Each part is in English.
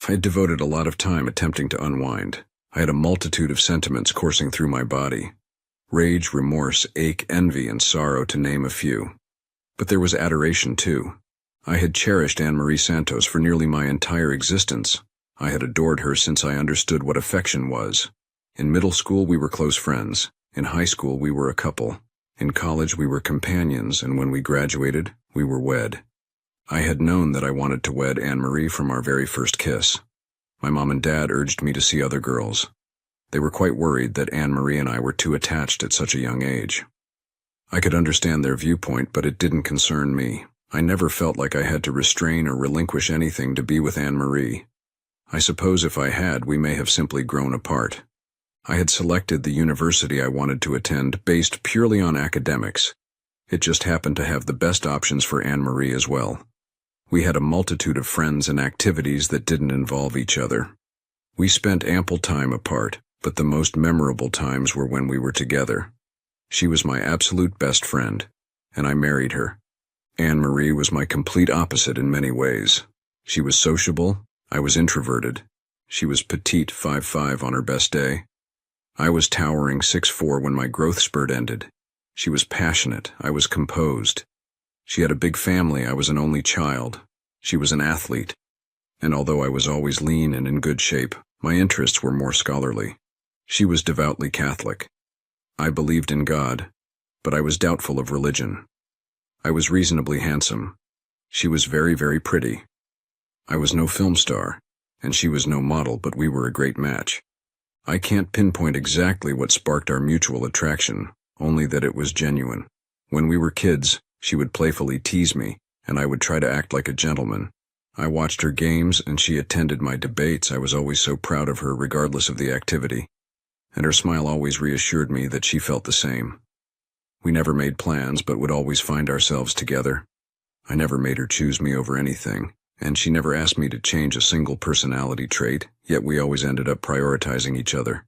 I had devoted a lot of time attempting to unwind. I had a multitude of sentiments coursing through my body. Rage, remorse, ache, envy, and sorrow, to name a few. But there was adoration, too. I had cherished Anne-Marie Santos for nearly my entire existence. I had adored her since I understood what affection was. In middle school, we were close friends. In high school, we were a couple. In college, we were companions, and when we graduated, we were wed. I had known that I wanted to wed Anne-Marie from our very first kiss. My mom and dad urged me to see other girls. They were quite worried that Anne-Marie and I were too attached at such a young age. I could understand their viewpoint, but it didn't concern me. I never felt like I had to restrain or relinquish anything to be with Anne-Marie. I suppose if I had, we may have simply grown apart. I had selected the university I wanted to attend based purely on academics. It just happened to have the best options for Anne-Marie as well. We had a multitude of friends and activities that didn't involve each other. We spent ample time apart, but the most memorable times were when we were together. She was my absolute best friend, and I married her. Anne-Marie was my complete opposite in many ways. She was sociable, I was introverted. She was petite 5'5" on her best day. I was towering 6'4" when my growth spurt ended. She was passionate, I was composed. She had a big family, I was an only child. She was an athlete. And although I was always lean and in good shape, my interests were more scholarly. She was devoutly Catholic. I believed in God, but I was doubtful of religion. I was reasonably handsome. She was very, very pretty. I was no film star, and she was no model, but we were a great match. I can't pinpoint exactly what sparked our mutual attraction, only that it was genuine. When we were kids, she would playfully tease me, and I would try to act like a gentleman. I watched her games, and she attended my debates. I was always so proud of her, regardless of the activity. And her smile always reassured me that she felt the same. We never made plans, but would always find ourselves together. I never made her choose me over anything, and she never asked me to change a single personality trait, yet we always ended up prioritizing each other.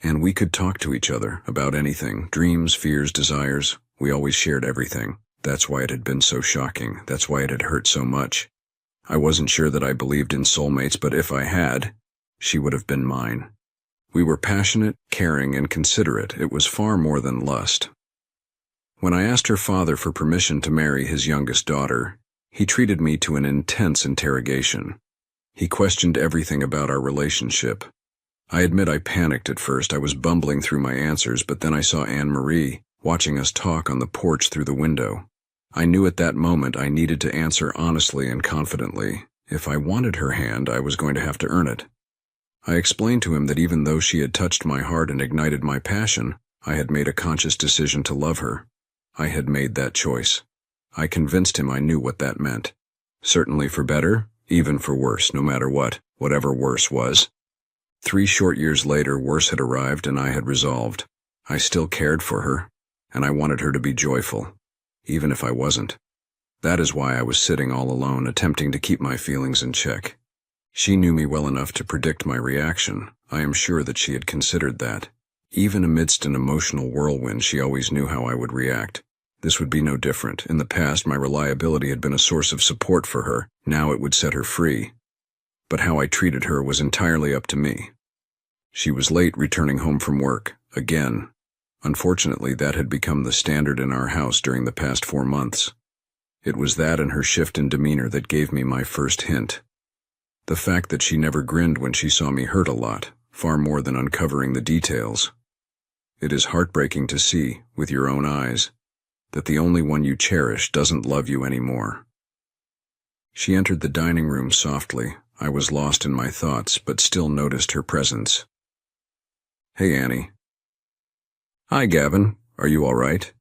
And we could talk to each other about anything, dreams, fears, desires. We always shared everything. That's why it had been so shocking. That's why it had hurt so much. I wasn't sure that I believed in soulmates, but if I had, she would have been mine. We were passionate, caring, and considerate. It was far more than lust. When I asked her father for permission to marry his youngest daughter, he treated me to an intense interrogation. He questioned everything about our relationship. I admit I panicked at first. I was bumbling through my answers, but then I saw Anne-Marie watching us talk on the porch through the window. I knew at that moment I needed to answer honestly and confidently. If I wanted her hand, I was going to have to earn it. I explained to him that even though she had touched my heart and ignited my passion, I had made a conscious decision to love her. I had made that choice. I convinced him I knew what that meant. Certainly for better, even for worse, no matter what, whatever worse was. 3 short years later, worse had arrived and I had resolved. I still cared for her, and I wanted her to be joyful, even if I wasn't. That is why I was sitting all alone, attempting to keep my feelings in check. She knew me well enough to predict my reaction. I am sure that she had considered that. Even amidst an emotional whirlwind, she always knew how I would react. This would be no different. In the past, my reliability had been a source of support for her. Now it would set her free. But how I treated her was entirely up to me. She was late returning home from work, again. Unfortunately, that had become the standard in our house during the past 4 months. It was that and her shift in demeanor that gave me my first hint. The fact that she never grinned when she saw me hurt a lot, far more than uncovering the details. It is heartbreaking to see, with your own eyes, that the only one you cherish doesn't love you anymore. She entered the dining room softly. I was lost in my thoughts, but still noticed her presence. "Hey, Annie." "Hi, Gavin. Are you all right?"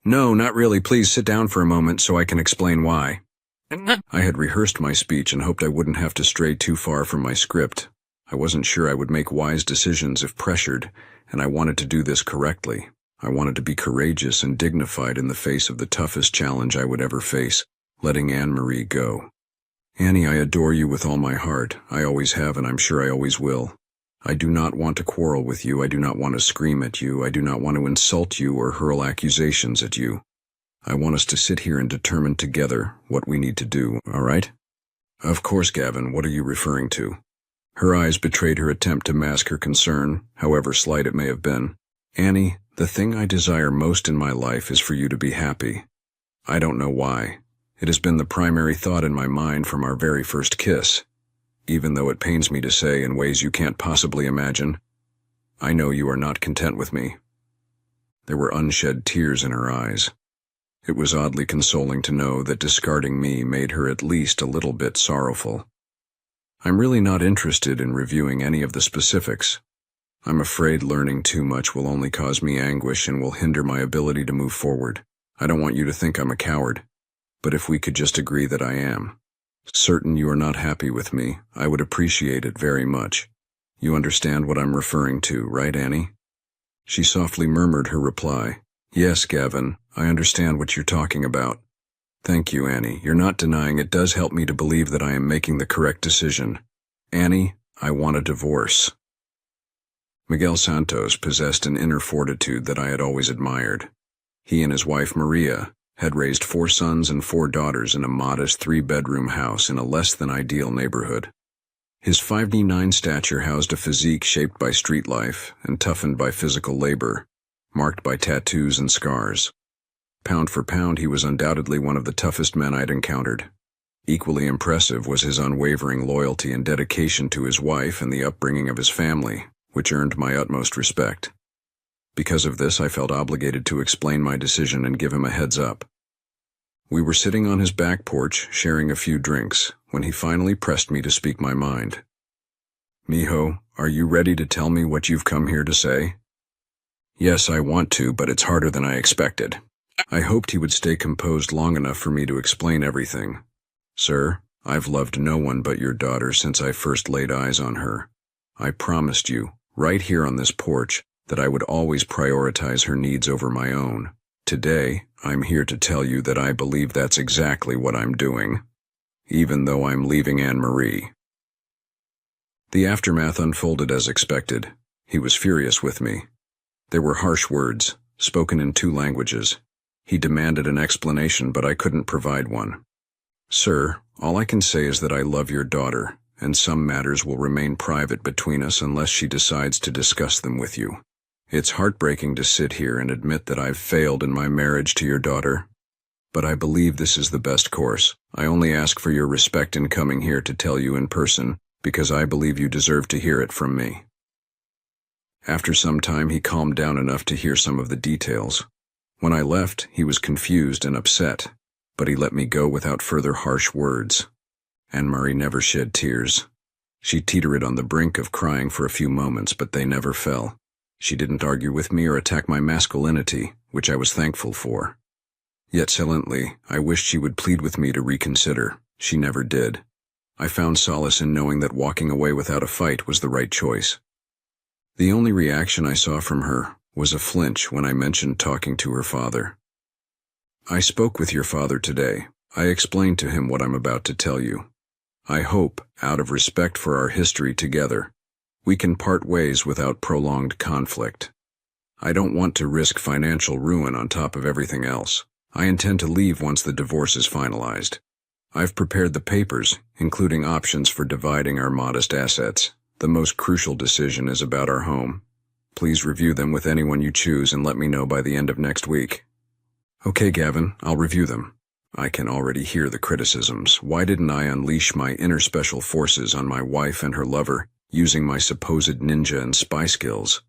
"No, not really. Please sit down for a moment so I can explain why." I had rehearsed my speech and hoped I wouldn't have to stray too far from my script. I wasn't sure I would make wise decisions if pressured, and I wanted to do this correctly. I wanted to be courageous and dignified in the face of the toughest challenge I would ever face, letting Anne-Marie go. "Annie, I adore you with all my heart. I always have, and I'm sure I always will. I do not want to quarrel with you. I do not want to scream at you. I do not want to insult you or hurl accusations at you. I want us to sit here and determine together what we need to do, all right?" Of course, Gavin, what are you referring to? Her eyes betrayed her attempt to mask her concern, however slight it may have been. Annie, the thing I desire most in my life is for you to be happy. I don't know why. It has been the primary thought in my mind from our very first kiss, even though it pains me to say in ways you can't possibly imagine. I know you are not content with me. There were unshed tears in her eyes. It was oddly consoling to know that discarding me made her at least a little bit sorrowful. I'm really not interested in reviewing any of the specifics. I'm afraid learning too much will only cause me anguish and will hinder my ability to move forward. I don't want you to think I'm a coward, but if we could just agree that I am. Certain you are not happy with me, I would appreciate it very much. You understand what I'm referring to, right, Annie? She softly murmured her reply. Yes, Gavin, I understand what you're talking about. Thank you, Annie. You're not denying it does help me to believe that I am making the correct decision. Annie, I want a divorce. Miguel Santos possessed an inner fortitude that I had always admired. He and his wife, Maria, had raised 4 sons and 4 daughters in a modest 3-bedroom house in a less-than-ideal neighborhood. His 5'9" stature housed a physique shaped by street life and toughened by physical labor, marked by tattoos and scars. Pound for pound, he was undoubtedly one of the toughest men I'd encountered. Equally impressive was his unwavering loyalty and dedication to his wife and the upbringing of his family, which earned my utmost respect. Because of this, I felt obligated to explain my decision and give him a heads up. We were sitting on his back porch, sharing a few drinks, when he finally pressed me to speak my mind. Mijo, are you ready to tell me what you've come here to say? Yes, I want to, but it's harder than I expected. I hoped he would stay composed long enough for me to explain everything. Sir, I've loved no one but your daughter since I first laid eyes on her. I promised you, right here on this porch, that I would always prioritize her needs over my own. Today, I'm here to tell you that I believe that's exactly what I'm doing, even though I'm leaving Anne-Marie. The aftermath unfolded as expected. He was furious with me. There were harsh words, spoken in 2 languages. He demanded an explanation, but I couldn't provide one. Sir, all I can say is that I love your daughter, and some matters will remain private between us unless she decides to discuss them with you. It's heartbreaking to sit here and admit that I've failed in my marriage to your daughter, but I believe this is the best course. I only ask for your respect in coming here to tell you in person, because I believe you deserve to hear it from me. After some time, he calmed down enough to hear some of the details. When I left, he was confused and upset, but he let me go without further harsh words. Anne-Marie never shed tears. She teetered on the brink of crying for a few moments, but they never fell. She didn't argue with me or attack my masculinity, which I was thankful for. Yet silently, I wished she would plead with me to reconsider. She never did. I found solace in knowing that walking away without a fight was the right choice. The only reaction I saw from her was a flinch when I mentioned talking to her father. I spoke with your father today. I explained to him what I'm about to tell you. I hope, out of respect for our history together, we can part ways without prolonged conflict. I don't want to risk financial ruin on top of everything else. I intend to leave once the divorce is finalized. I've prepared the papers, including options for dividing our modest assets. The most crucial decision is about our home. Please review them with anyone you choose and let me know by the end of next week. Okay, Gavin, I'll review them. I can already hear the criticisms. Why didn't I unleash my inner special forces on my wife and her lover, using my supposed ninja and spy skills?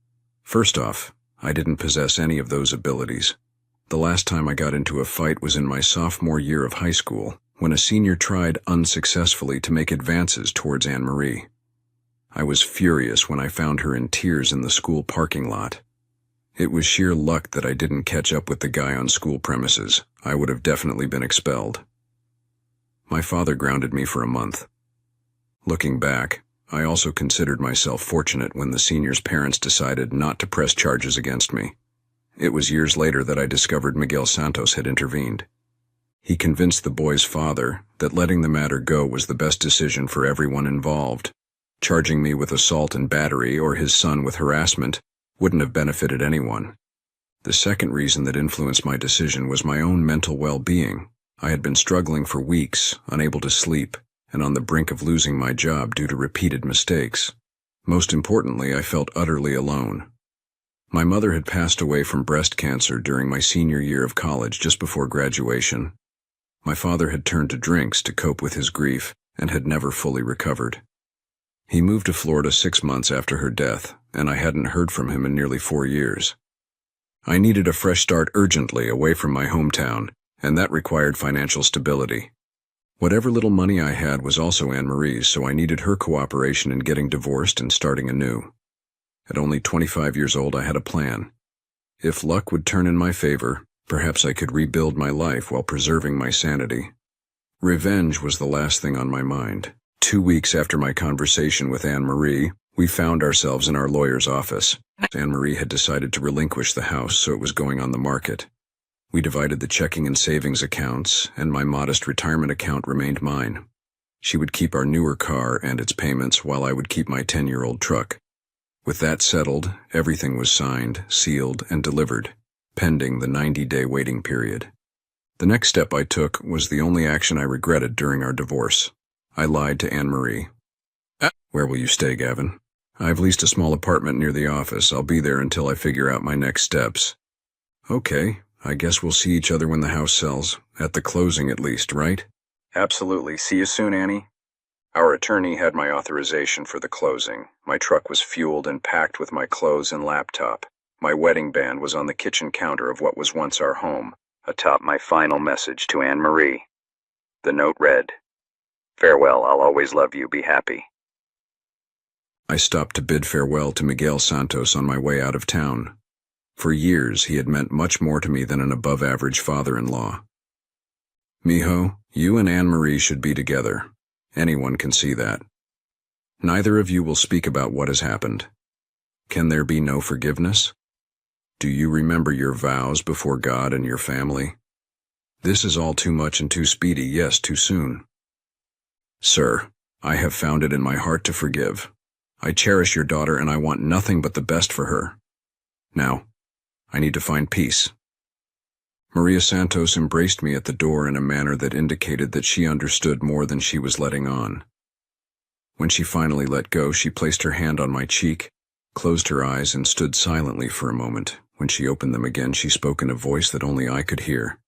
First off, I didn't possess any of those abilities. The last time I got into a fight was in my sophomore year of high school, when a senior tried unsuccessfully to make advances towards Anne-Marie. I was furious when I found her in tears in the school parking lot. It was sheer luck that I didn't catch up with the guy on school premises. I would have definitely been expelled. My father grounded me for a month. Looking back, I also considered myself fortunate when the senior's parents decided not to press charges against me. It was years later that I discovered Miguel Santos had intervened. He convinced the boy's father that letting the matter go was the best decision for everyone involved. Charging me with assault and battery or his son with harassment wouldn't have benefited anyone. The second reason that influenced my decision was my own mental well-being. I had been struggling for weeks, unable to sleep, and on the brink of losing my job due to repeated mistakes. Most importantly, I felt utterly alone. My mother had passed away from breast cancer during my senior year of college just before graduation. My father had turned to drinks to cope with his grief and had never fully recovered. He moved to Florida 6 months after her death, and I hadn't heard from him in nearly 4 years. I needed a fresh start urgently away from my hometown, and that required financial stability. Whatever little money I had was also Anne-Marie's, so I needed her cooperation in getting divorced and starting anew. At only 25 years old, I had a plan. If luck would turn in my favor, perhaps I could rebuild my life while preserving my sanity. Revenge was the last thing on my mind. 2 weeks after my conversation with Anne-Marie, we found ourselves in our lawyer's office. Anne-Marie had decided to relinquish the house, so it was going on the market. We divided the checking and savings accounts, and my modest retirement account remained mine. She would keep our newer car and its payments, while I would keep my 10-year-old truck. With that settled, everything was signed, sealed, and delivered, pending the 90-day waiting period. The next step I took was the only action I regretted during our divorce. I lied to Anne-Marie. "Where will you stay, Gavin?" "I've leased a small apartment near the office. I'll be there until I figure out my next steps." "Okay, I guess we'll see each other when the house sells. At the closing at least, right?" "Absolutely. See you soon, Annie." Our attorney had my authorization for the closing. My truck was fueled and packed with my clothes and laptop. My wedding band was on the kitchen counter of what was once our home, atop my final message to Anne-Marie. The note read, "Farewell, I'll always love you, be happy." I stopped to bid farewell to Miguel Santos on my way out of town. For years, he had meant much more to me than an above-average father-in-law. "Mijo, you and Anne-Marie should be together. Anyone can see that. Neither of you will speak about what has happened. Can there be no forgiveness? Do you remember your vows before God and your family? This is all too much and too speedy, yes, too soon. Sir, I have found it in my heart to forgive. I cherish your daughter and I want nothing but the best for her. Now, I need to find peace." Maria Santos embraced me at the door in a manner that indicated that she understood more than she was letting on. When she finally let go, she placed her hand on my cheek, closed her eyes, and stood silently for a moment. When she opened them again, she spoke in a voice that only I could hear.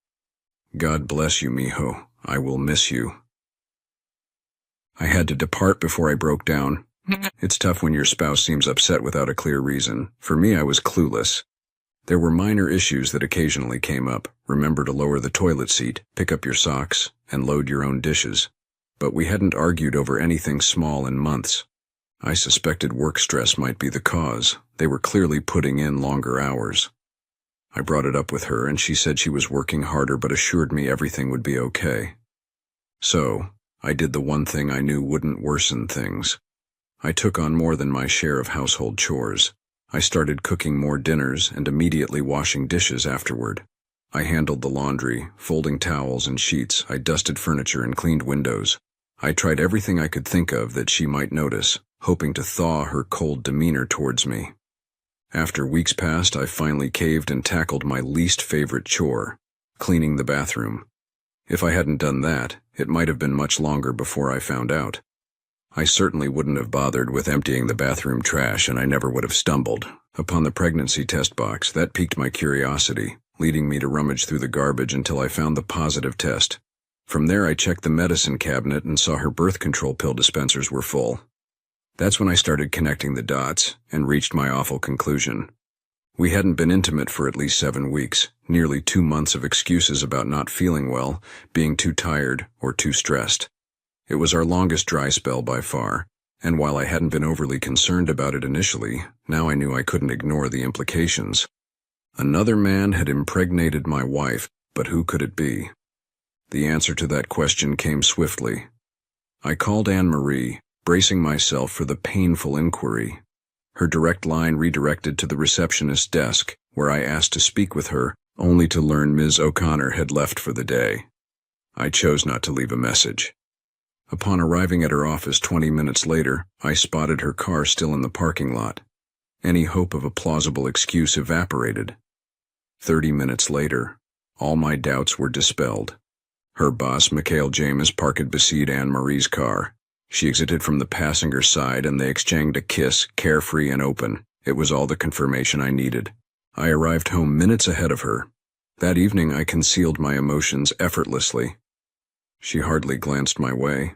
"God bless you, mijo. I will miss you." I had to depart before I broke down. It's tough when your spouse seems upset without a clear reason. For me, I was clueless. There were minor issues that occasionally came up. Remember to lower the toilet seat, pick up your socks, and load your own dishes. But we hadn't argued over anything small in months. I suspected work stress might be the cause. They were clearly putting in longer hours. I brought it up with her, and she said she was working harder but assured me everything would be okay. So, I did the one thing I knew wouldn't worsen things. I took on more than my share of household chores. I started cooking more dinners and immediately washing dishes afterward. I handled the laundry, folding towels and sheets. I dusted furniture and cleaned windows. I tried everything I could think of that she might notice, hoping to thaw her cold demeanor towards me. After weeks passed, I finally caved and tackled my least favorite chore, cleaning the bathroom. If I hadn't done that, it might have been much longer before I found out. I certainly wouldn't have bothered with emptying the bathroom trash, and I never would have stumbled upon the pregnancy test box. That piqued my curiosity, leading me to rummage through the garbage until I found the positive test. From there, I checked the medicine cabinet and saw her birth control pill dispensers were full. That's when I started connecting the dots and reached my awful conclusion. We hadn't been intimate for at least 7 weeks, nearly 2 months of excuses about not feeling well, being too tired, or too stressed. It was our longest dry spell by far, and while I hadn't been overly concerned about it initially, now I knew I couldn't ignore the implications. Another man had impregnated my wife, but who could it be? The answer to that question came swiftly. I called Anne-Marie, bracing myself for the painful inquiry. Her direct line redirected to the receptionist's desk, where I asked to speak with her, only to learn Ms. O'Connor had left for the day. I chose not to leave a message. Upon arriving at her office 20 minutes later, I spotted her car still in the parking lot. Any hope of a plausible excuse evaporated. 30 minutes later, all my doubts were dispelled. Her boss, Mikhail James, parked beside Anne-Marie's car. She exited from the passenger side and they exchanged a kiss, carefree and open. It was all the confirmation I needed. I arrived home minutes ahead of her. That evening I concealed my emotions effortlessly. She hardly glanced my way.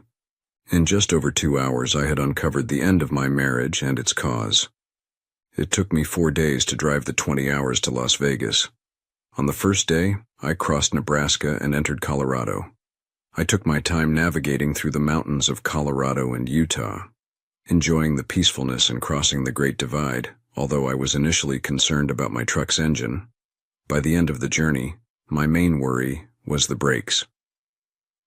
In just over 2 hours I had uncovered the end of my marriage and its cause. It took me 4 days to drive the 20 hours to Las Vegas. On the first day, I crossed Nebraska and entered Colorado. I took my time navigating through the mountains of Colorado and Utah, enjoying the peacefulness and crossing the Great Divide, although I was initially concerned about my truck's engine. By the end of the journey, my main worry was the brakes.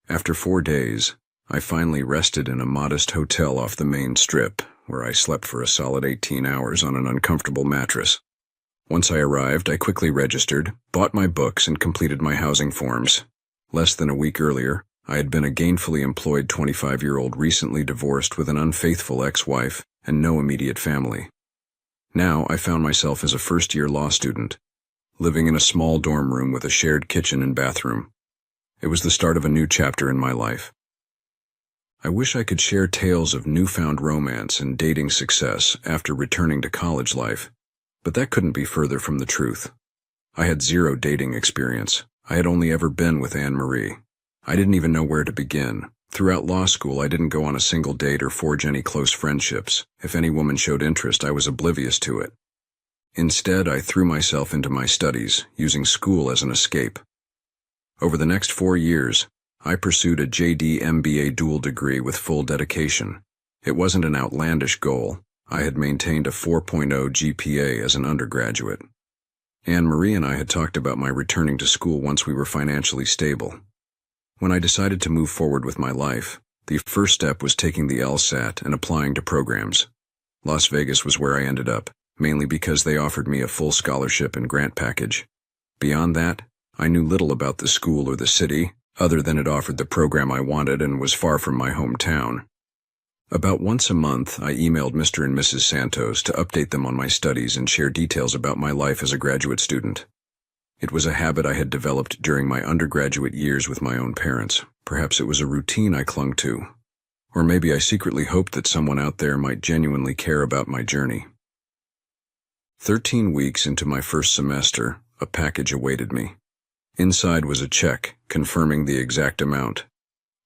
After 4 days, I finally rested in a modest hotel off the main strip, where I slept for a solid 18 hours on an uncomfortable mattress. Once I arrived, I quickly registered, bought my books, and completed my housing forms. Less than a week earlier, I had been a gainfully employed 25-year-old recently divorced with an unfaithful ex-wife and no immediate family. Now I found myself as a first-year law student, living in a small dorm room with a shared kitchen and bathroom. It was the start of a new chapter in my life. I wish I could share tales of newfound romance and dating success after returning to college life, but that couldn't be further from the truth. I had zero dating experience. I had only ever been with Anne-Marie. I didn't even know where to begin. Throughout law school, I didn't go on a single date or forge any close friendships. If any woman showed interest, I was oblivious to it. Instead, I threw myself into my studies, using school as an escape. Over the next 4 years, I pursued a JD MBA dual degree with full dedication. It wasn't an outlandish goal. I had maintained a 4.0 GPA as an undergraduate. Anne-Marie and I had talked about my returning to school once we were financially stable. When I decided to move forward with my life, the first step was taking the LSAT and applying to programs. Las Vegas was where I ended up, mainly because they offered me a full scholarship and grant package. Beyond that, I knew little about the school or the city, other than it offered the program I wanted and was far from my hometown. About once a month, I emailed Mr. and Mrs. Santos to update them on my studies and share details about my life as a graduate student. It was a habit I had developed during my undergraduate years with my own parents. Perhaps it was a routine I clung to. Or maybe I secretly hoped that someone out there might genuinely care about my journey. 13 weeks into my first semester, a package awaited me. Inside was a check confirming the exact amount.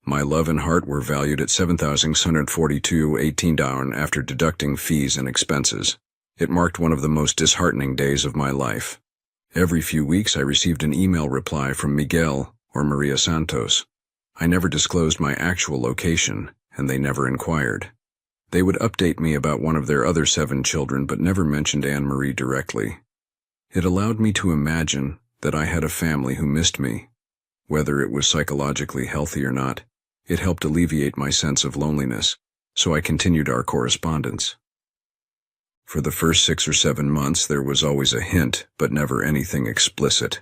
My love and heart were valued at $7,642.18 after deducting fees and expenses. It marked one of the most disheartening days of my life. Every few weeks I received an email reply from Miguel or Maria Santos. I never disclosed my actual location, and they never inquired. They would update me about one of their other 7 children but never mentioned Anne-Marie directly. It allowed me to imagine that I had a family who missed me. Whether it was psychologically healthy or not, it helped alleviate my sense of loneliness, so I continued our correspondence. For the first 6 or 7 months, there was always a hint, but never anything explicit.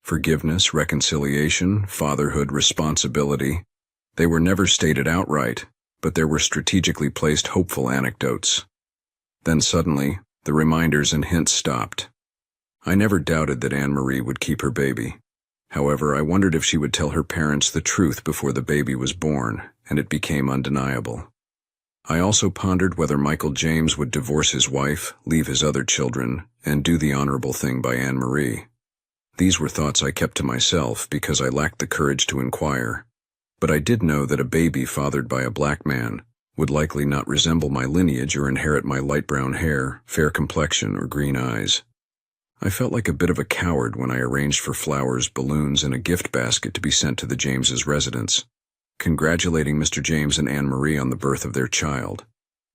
Forgiveness, reconciliation, fatherhood, responsibility. They were never stated outright, but there were strategically placed hopeful anecdotes. Then suddenly, the reminders and hints stopped. I never doubted that Anne-Marie would keep her baby. However, I wondered if she would tell her parents the truth before the baby was born, and it became undeniable. I also pondered whether Michael James would divorce his wife, leave his other children, and do the honorable thing by Anne-Marie. These were thoughts I kept to myself because I lacked the courage to inquire. But I did know that a baby fathered by a black man would likely not resemble my lineage or inherit my light brown hair, fair complexion, or green eyes. I felt like a bit of a coward when I arranged for flowers, balloons, and a gift basket to be sent to the Jameses' residence, congratulating Mr. James and Anne-Marie on the birth of their child.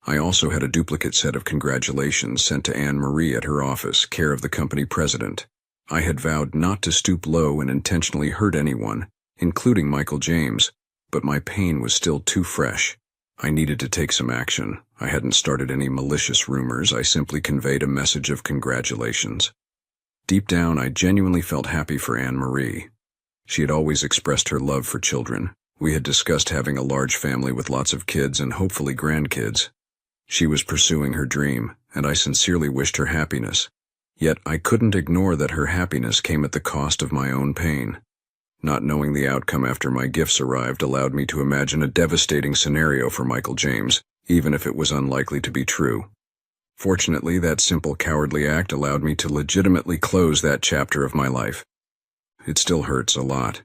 I also had a duplicate set of congratulations sent to Anne-Marie at her office, care of the company president. I had vowed not to stoop low and intentionally hurt anyone, including Michael James, but my pain was still too fresh. I needed to take some action. I hadn't started any malicious rumors. I simply conveyed a message of congratulations. Deep down, I genuinely felt happy for Anne-Marie. She had always expressed her love for children. We had discussed having a large family with lots of kids and hopefully grandkids. She was pursuing her dream, and I sincerely wished her happiness. Yet I couldn't ignore that her happiness came at the cost of my own pain. Not knowing the outcome after my gifts arrived allowed me to imagine a devastating scenario for Michael James, even if it was unlikely to be true. Fortunately, that simple cowardly act allowed me to legitimately close that chapter of my life. It still hurts a lot.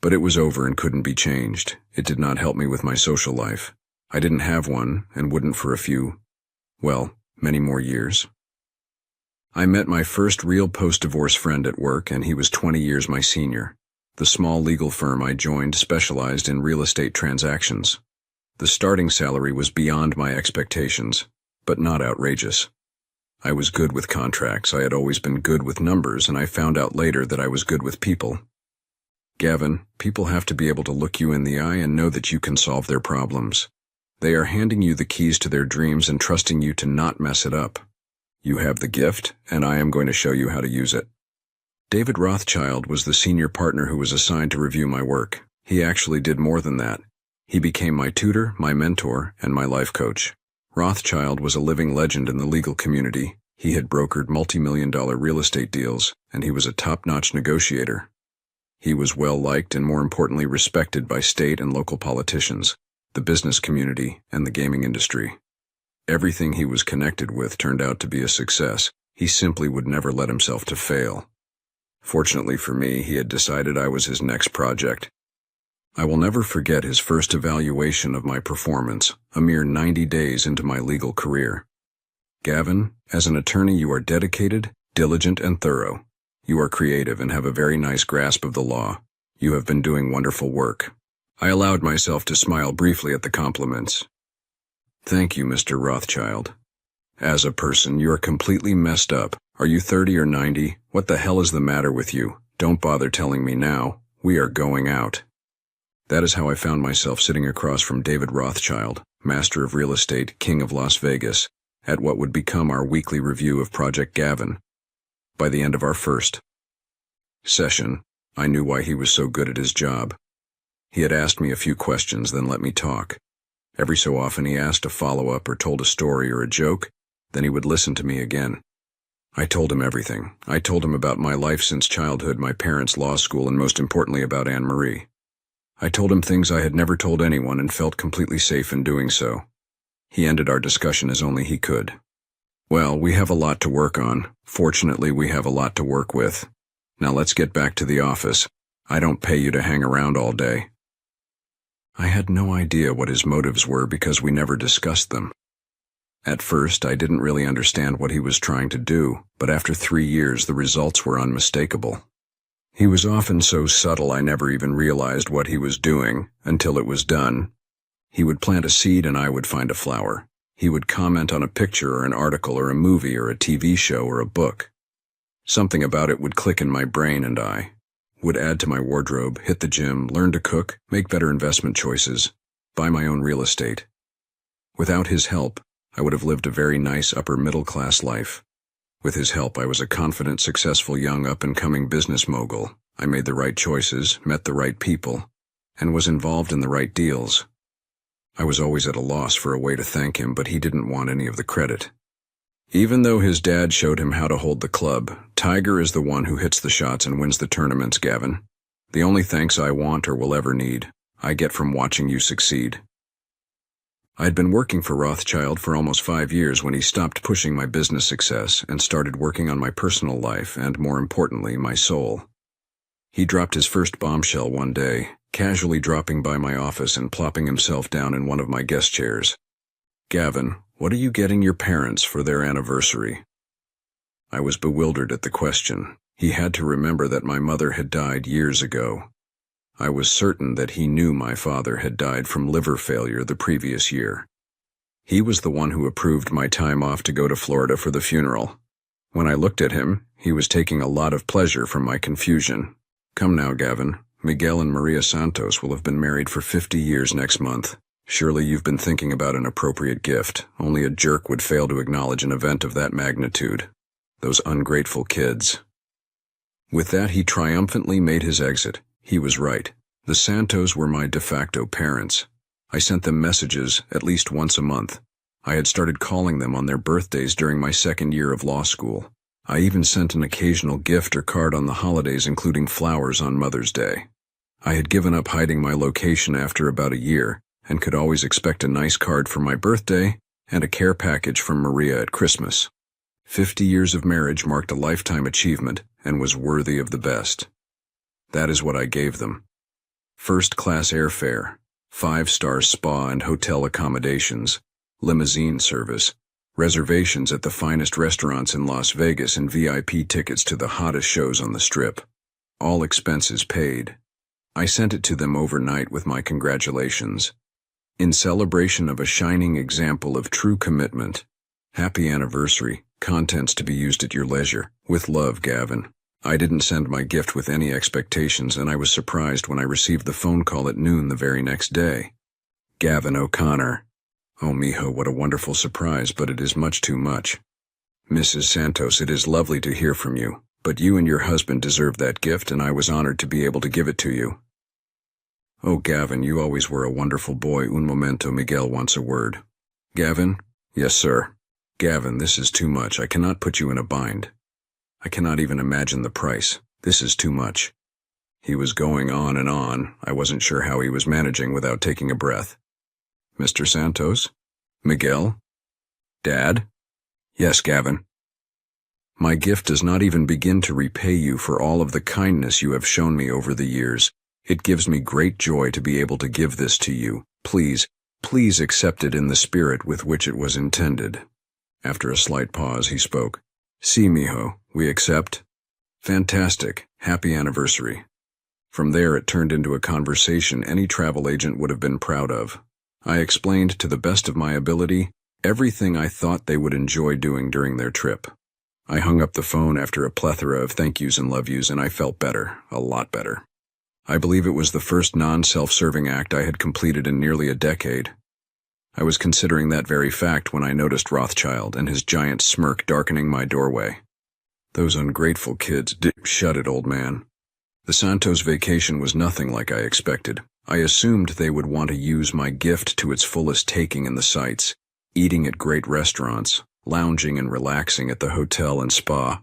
But it was over and couldn't be changed. It did not help me with my social life. I didn't have one, and wouldn't for many more years. I met my first real post-divorce friend at work, and he was 20 years my senior. The small legal firm I joined specialized in real estate transactions. The starting salary was beyond my expectations, but not outrageous. I was good with contracts, I had always been good with numbers, and I found out later that I was good with people. Gavin, people have to be able to look you in the eye and know that you can solve their problems. They are handing you the keys to their dreams and trusting you to not mess it up. You have the gift, and I am going to show you how to use it. David Rothschild was the senior partner who was assigned to review my work. He actually did more than that. He became my tutor, my mentor, and my life coach. Rothschild was a living legend in the legal community. He had brokered multi-million-dollar real estate deals, and he was a top-notch negotiator. He was well-liked and, more importantly, respected by state and local politicians, the business community, and the gaming industry. Everything he was connected with turned out to be a success. He simply would never let himself to fail. Fortunately for me, he had decided I was his next project. I will never forget his first evaluation of my performance, a mere 90 days into my legal career. Gavin, as an attorney, you are dedicated, diligent, and thorough. You are creative and have a very nice grasp of the law. You have been doing wonderful work. I allowed myself to smile briefly at the compliments. Thank you, Mr. Rothschild. As a person, you are completely messed up. Are you 30 or 90? What the hell is the matter with you? Don't bother telling me now. We are going out. That is how I found myself sitting across from David Rothschild, master of real estate, king of Las Vegas, at what would become our weekly review of Project Gavin. By the end of our first session, I knew why he was so good at his job. He had asked me a few questions, then let me talk. Every so often he asked a follow-up or told a story or a joke, then he would listen to me again. I told him everything. I told him about my life since childhood, my parents' law school, and most importantly about Anne-Marie. I told him things I had never told anyone and felt completely safe in doing so. He ended our discussion as only he could. Well, we have a lot to work on. Fortunately, we have a lot to work with. Now let's get back to the office. I don't pay you to hang around all day. I had no idea what his motives were because we never discussed them. At first, I didn't really understand what he was trying to do, but after 3 years, the results were unmistakable. He was often so subtle I never even realized what he was doing until it was done. He would plant a seed and I would find a flower. He would comment on a picture or an article or a movie or a TV show or a book. Something about it would click in my brain and I would add to my wardrobe, hit the gym, learn to cook, make better investment choices, buy my own real estate. Without his help, I would have lived a very nice upper-middle-class life. With his help, I was a confident, successful young up-and-coming business mogul. I made the right choices, met the right people, and was involved in the right deals. I was always at a loss for a way to thank him, but he didn't want any of the credit. Even though his dad showed him how to hold the club, Tiger is the one who hits the shots and wins the tournaments, Gavin. The only thanks I want or will ever need, I get from watching you succeed. I had been working for Rothschild for almost 5 years when he stopped pushing my business success and started working on my personal life and, more importantly, my soul. He dropped his first bombshell one day, casually dropping by my office and plopping himself down in one of my guest chairs. Gavin, what are you getting your parents for their anniversary? I was bewildered at the question. He had to remember that my mother had died years ago. I was certain that he knew my father had died from liver failure the previous year. He was the one who approved my time off to go to Florida for the funeral. When I looked at him, he was taking a lot of pleasure from my confusion. Come now, Gavin. Miguel and Maria Santos will have been married for 50 years next month. Surely you've been thinking about an appropriate gift. Only a jerk would fail to acknowledge an event of that magnitude. Those ungrateful kids. With that, he triumphantly made his exit. He was right. The Santos were my de facto parents. I sent them messages at least once a month. I had started calling them on their birthdays during my 2nd year of law school. I even sent an occasional gift or card on the holidays, including flowers on Mother's Day. I had given up hiding my location after about a year, and could always expect a nice card for my birthday and a care package from Maria at Christmas. 50 years of marriage marked a lifetime achievement and was worthy of the best. That is what I gave them. First-class airfare, 5-star spa and hotel accommodations, limousine service, reservations at the finest restaurants in Las Vegas, and VIP tickets to the hottest shows on the Strip. All expenses paid. I sent it to them overnight with my congratulations. In celebration of a shining example of true commitment. Happy anniversary. Contents to be used at your leisure. With love, Gavin. I didn't send my gift with any expectations, and I was surprised when I received the phone call at noon the very next day. Gavin O'Connor. Oh, mijo, what a wonderful surprise, but it is much too much. Mrs. Santos, it is lovely to hear from you, but you and your husband deserve that gift, and I was honored to be able to give it to you. Oh, Gavin, you always were a wonderful boy. Un momento, Miguel wants a word. Gavin? Yes, sir. Gavin, this is too much. I cannot put you in a bind. I cannot even imagine the price. This is too much. He was going on and on. I wasn't sure how he was managing without taking a breath. Mr. Santos? Miguel? Dad? Yes, Gavin. My gift does not even begin to repay you for all of the kindness you have shown me over the years. It gives me great joy to be able to give this to you. Please, please accept it in the spirit with which it was intended. After a slight pause, he spoke. Si, mijo, we accept. Fantastic. Happy anniversary. From there, it turned into a conversation any travel agent would have been proud of. I explained to the best of my ability everything I thought they would enjoy doing during their trip. I hung up the phone after a plethora of thank yous and love yous, and I felt better, a lot better. I believe it was the first non-self-serving act I had completed in nearly a decade. I was considering that very fact when I noticed Rothschild and his giant smirk darkening my doorway. Those ungrateful kids. Shut it, old man. The Santos vacation was nothing like I expected. I assumed they would want to use my gift to its fullest, taking in the sights, eating at great restaurants, lounging and relaxing at the hotel and spa.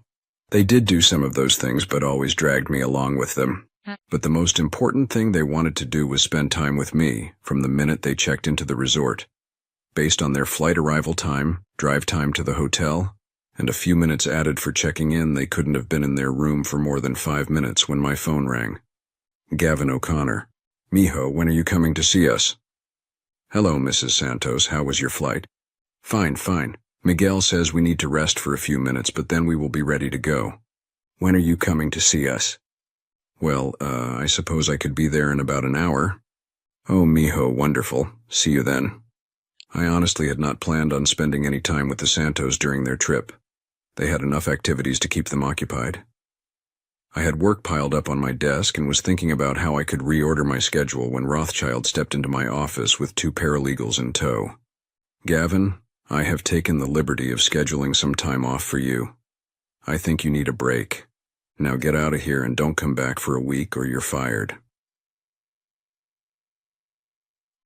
They did do some of those things, but always dragged me along with them. But the most important thing they wanted to do was spend time with me from the minute they checked into the resort. Based on their flight arrival time, drive time to the hotel, and a few minutes added for checking in, they couldn't have been in their room for more than 5 minutes when my phone rang. Gavin O'Connor. Mijo, when are you coming to see us? Hello, Mrs. Santos. How was your flight? Fine, fine. Miguel says we need to rest for a few minutes, but then we will be ready to go. When are you coming to see us? Well, I suppose I could be there in about an hour. Oh, mijo, wonderful. See you then. I honestly had not planned on spending any time with the Santos during their trip. They had enough activities to keep them occupied. I had work piled up on my desk and was thinking about how I could reorder my schedule when Rothschild stepped into my office with 2 paralegals in tow. Gavin, I have taken the liberty of scheduling some time off for you. I think you need a break. Now get out of here and don't come back for a week or you're fired.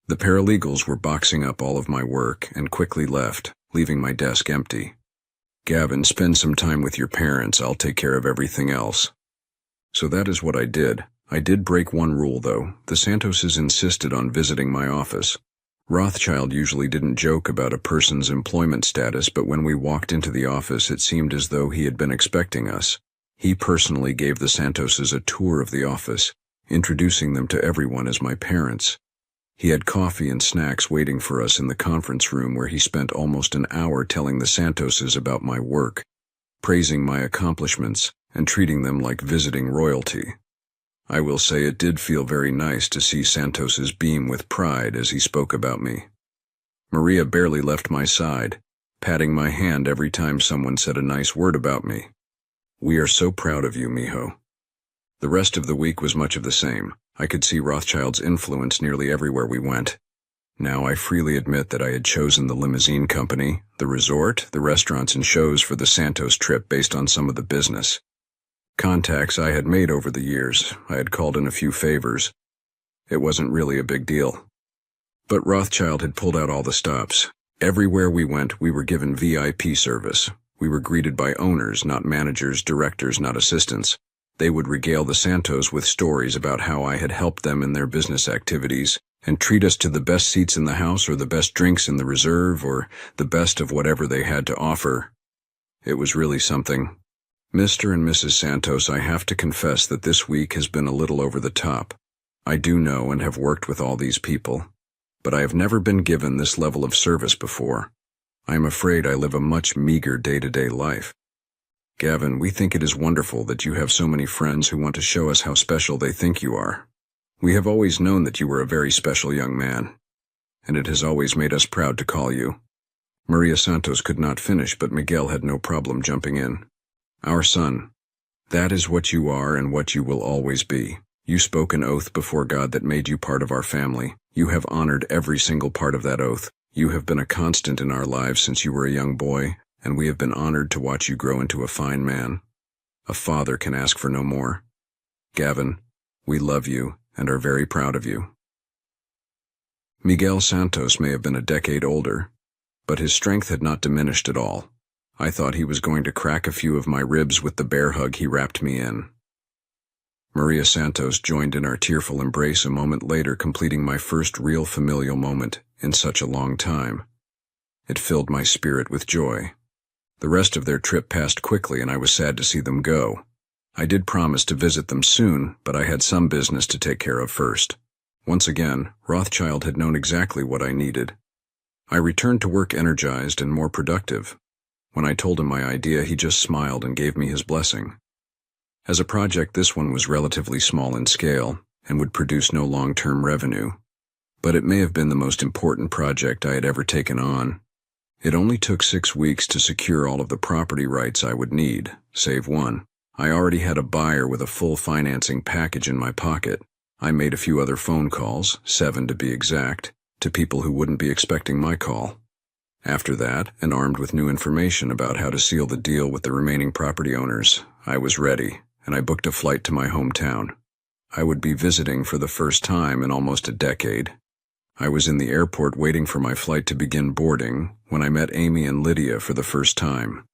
The paralegals were boxing up all of my work and quickly left, leaving my desk empty. Gavin, spend some time with your parents. I'll take care of everything else. So that is what I did. I did break one rule, though. The Santoses insisted on visiting my office. Rothschild usually didn't joke about a person's employment status, but when we walked into the office, it seemed as though he had been expecting us. He personally gave the Santoses a tour of the office, introducing them to everyone as my parents. He had coffee and snacks waiting for us in the conference room, where he spent almost an hour telling the Santoses about my work, praising my accomplishments, and treating them like visiting royalty. I will say it did feel very nice to see Santos's beam with pride as he spoke about me. Maria barely left my side, patting my hand every time someone said a nice word about me. We are so proud of you, mijo. The rest of the week was much of the same. I could see Rothschild's influence nearly everywhere we went. Now I freely admit that I had chosen the limousine company, the resort, the restaurants and shows for the Santos trip based on some of the business contacts I had made over the years. I had called in a few favors. It wasn't really a big deal. But Rothschild had pulled out all the stops. Everywhere we went, we were given VIP service. We were greeted by owners, not managers, directors, not assistants. They would regale the Santos with stories about how I had helped them in their business activities, and treat us to the best seats in the house or the best drinks in the reserve or the best of whatever they had to offer. It was really something. Mr. and Mrs. Santos, I have to confess that this week has been a little over the top. I do know and have worked with all these people, but I have never been given this level of service before. I am afraid I live a much meager day-to-day life. Gavin, we think it is wonderful that you have so many friends who want to show us how special they think you are. We have always known that you were a very special young man, and it has always made us proud to call you. Maria Santos could not finish, but Miguel had no problem jumping in. Our son, that is what you are and what you will always be. You spoke an oath before God that made you part of our family. You have honored every single part of that oath. You have been a constant in our lives since you were a young boy, and we have been honored to watch you grow into a fine man. A father can ask for no more. Gavin, we love you and are very proud of you. Miguel Santos may have been a decade older, but his strength had not diminished at all. I thought he was going to crack a few of my ribs with the bear hug he wrapped me in. Maria Santos joined in our tearful embrace a moment later, completing my first real familial moment in such a long time. It filled my spirit with joy. The rest of their trip passed quickly, and I was sad to see them go. I did promise to visit them soon, but I had some business to take care of first. Once again, Rothschild had known exactly what I needed. I returned to work energized and more productive. When I told him my idea, he just smiled and gave me his blessing. As a project, this one was relatively small in scale and would produce no long-term revenue, but it may have been the most important project I had ever taken on. It only took 6 weeks to secure all of the property rights I would need, save one. I already had a buyer with a full financing package in my pocket. I made a few other phone calls, 7 to be exact, to people who wouldn't be expecting my call. After that, and armed with new information about how to seal the deal with the remaining property owners, I was ready, and I booked a flight to my hometown. I would be visiting for the first time in almost a decade. I was in the airport waiting for my flight to begin boarding when I met Amy and Lydia for the first time.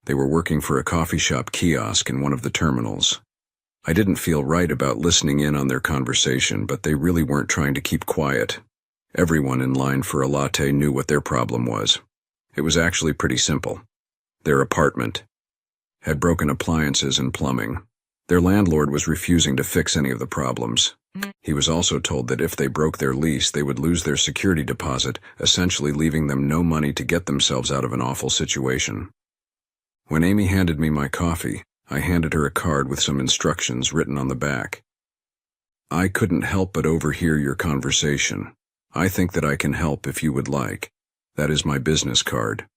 They were working for a coffee shop kiosk in one of the terminals. I didn't feel right about listening in on their conversation, but they really weren't trying to keep quiet. Everyone in line for a latte knew what their problem was. It was actually pretty simple. Their apartment had broken appliances and plumbing. Their landlord was refusing to fix any of the problems. He was also told that if they broke their lease, they would lose their security deposit, essentially leaving them no money to get themselves out of an awful situation. When Amy handed me my coffee, I handed her a card with some instructions written on the back. I couldn't help but overhear your conversation. I think that I can help if you would like. That is my business card.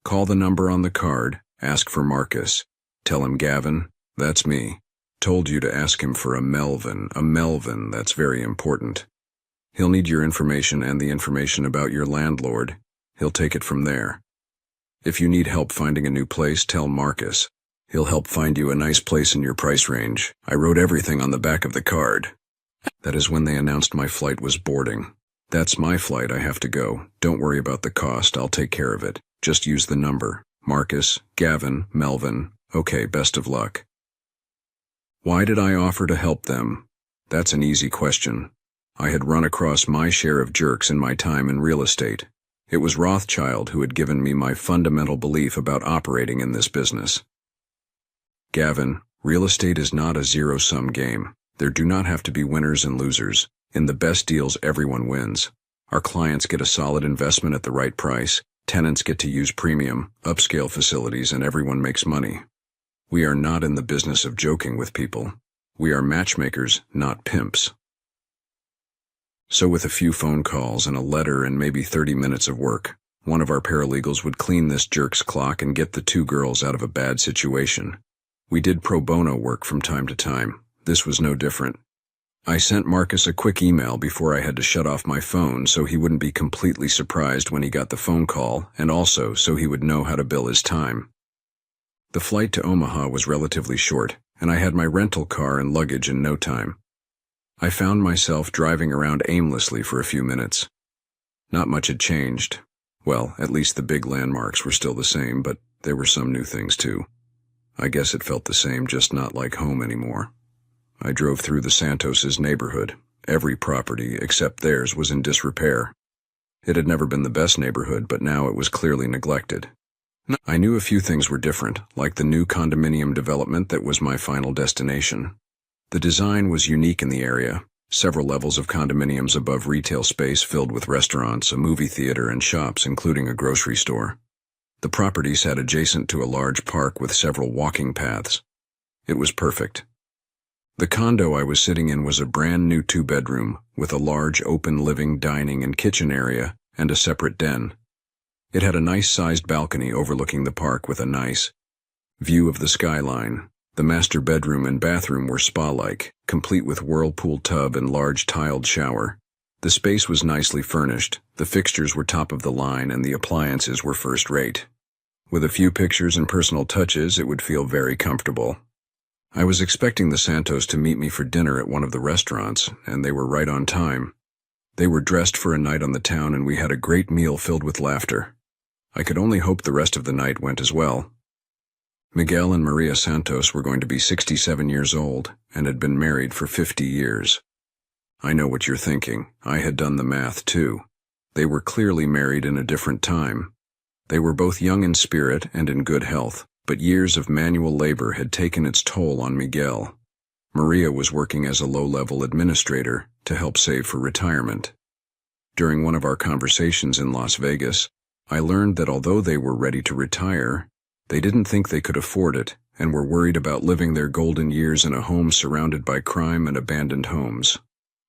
Call the number on the card, ask for Marcus. Tell him Gavin, that's me. Told you to ask him for a Melvin, that's very important. He'll need your information and the information about your landlord. He'll take it from there. If you need help finding a new place, tell Marcus. He'll help find you a nice place in your price range. I wrote everything on the back of the card. That is when they announced my flight was boarding. That's my flight, I have to go. Don't worry about the cost, I'll take care of it. Just use the number. Marcus, Gavin, Melvin. Okay, best of luck. Why did I offer to help them? That's an easy question. I had run across my share of jerks in my time in real estate. It was Rothschild who had given me my fundamental belief about operating in this business. Gavin, real estate is not a zero-sum game. There do not have to be winners and losers. In the best deals, everyone wins. Our clients get a solid investment at the right price, tenants get to use premium, upscale facilities, and everyone makes money. We are not in the business of joking with people. We are matchmakers, not pimps. So with a few phone calls and a letter and maybe 30 minutes of work, one of our paralegals would clean this jerk's clock and get the 2 girls out of a bad situation. We did pro bono work from time to time. This was no different. I sent Marcus a quick email before I had to shut off my phone so he wouldn't be completely surprised when he got the phone call, and also so he would know how to bill his time. The flight to Omaha was relatively short, and I had my rental car and luggage in no time. I found myself driving around aimlessly for a few minutes. Not much had changed. Well, at least the big landmarks were still the same, but there were some new things too. I guess it felt the same, just not like home anymore. I drove through the Santos's neighborhood. Every property, except theirs, was in disrepair. It had never been the best neighborhood, but now it was clearly neglected. I knew a few things were different, like the new condominium development that was my final destination. The design was unique in the area, several levels of condominiums above retail space filled with restaurants, a movie theater, and shops, including a grocery store. The property sat adjacent to a large park with several walking paths. It was perfect. The condo I was sitting in was a brand new 2-bedroom, with a large open living, dining, and kitchen area, and a separate den. It had a nice-sized balcony overlooking the park with a nice view of the skyline. The master bedroom and bathroom were spa-like, complete with whirlpool tub and large tiled shower. The space was nicely furnished, the fixtures were top of the line, and the appliances were first-rate. With a few pictures and personal touches, it would feel very comfortable. I was expecting the Santos to meet me for dinner at one of the restaurants, and they were right on time. They were dressed for a night on the town, and we had a great meal filled with laughter. I could only hope the rest of the night went as well. Miguel and Maria Santos were going to be 67 years old and had been married for 50 years. I know what you're thinking. I had done the math too. They were clearly married in a different time. They were both young in spirit and in good health, but years of manual labor had taken its toll on Miguel. Maria was working as a low-level administrator to help save for retirement. During one of our conversations in Las Vegas, I learned that although they were ready to retire, they didn't think they could afford it and were worried about living their golden years in a home surrounded by crime and abandoned homes.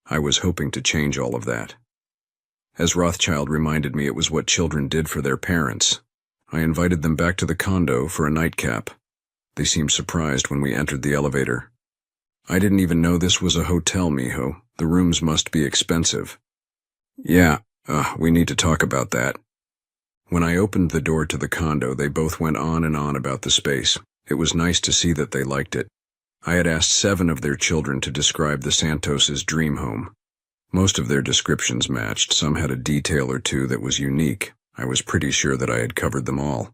I was hoping to change all of that. As Rothschild reminded me, it was what children did for their parents. I invited them back to the condo for a nightcap. They seemed surprised when we entered the elevator. I didn't even know this was a hotel, mijo. The rooms must be expensive. Yeah, we need to talk about that. When I opened the door to the condo, they both went on and on about the space. It was nice to see that they liked it. I had asked 7 of their children to describe the Santos's dream home. Most of their descriptions matched. Some had a detail or two that was unique. I was pretty sure that I had covered them all.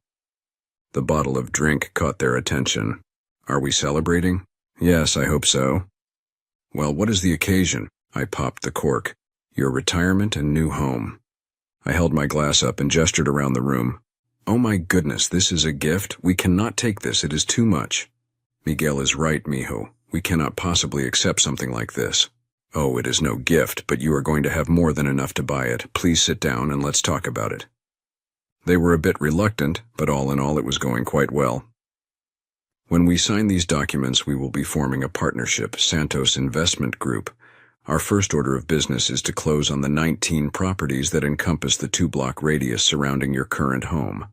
The bottle of drink caught their attention. Are we celebrating? Yes, I hope so. Well, what is the occasion? I popped the cork. Your retirement and new home. I held my glass up and gestured around the room. Oh my goodness, this is a gift? We cannot take this, it is too much. Miguel is right, mijo. We cannot possibly accept something like this. Oh, it is no gift, but you are going to have more than enough to buy it. Please sit down and let's talk about it. They were a bit reluctant, but all in all it was going quite well. When we sign these documents, we will be forming a partnership, Santos Investment Group. Our first order of business is to close on the 19 properties that encompass the 2-block radius surrounding your current home.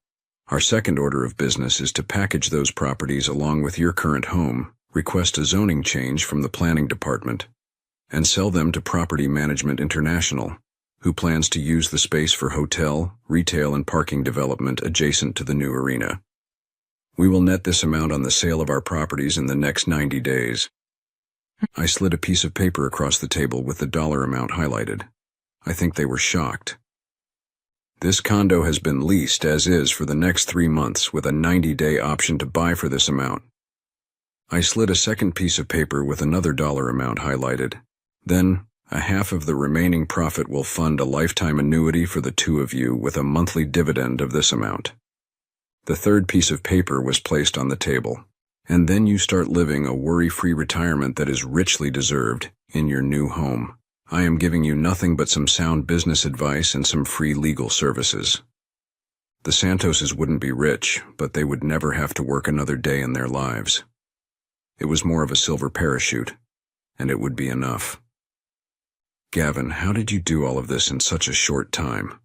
Our second order of business is to package those properties along with your current home, request a zoning change from the planning department, and sell them to Property Management International, who plans to use the space for hotel, retail, and parking development adjacent to the new arena. We will net this amount on the sale of our properties in the next 90 days. I slid a piece of paper across the table with the dollar amount highlighted. I think they were shocked. This condo has been leased as is for the next 3 months with a 90-day option to buy for this amount. I slid a second piece of paper with another dollar amount highlighted. Then, a half of the remaining profit will fund a lifetime annuity for the 2 of you with a monthly dividend of this amount. The third piece of paper was placed on the table. And then you start living a worry-free retirement that is richly deserved in your new home. I am giving you nothing but some sound business advice and some free legal services. The Santoses wouldn't be rich, but they would never have to work another day in their lives. It was more of a silver parachute, and it would be enough. Gavin, how did you do all of this in such a short time?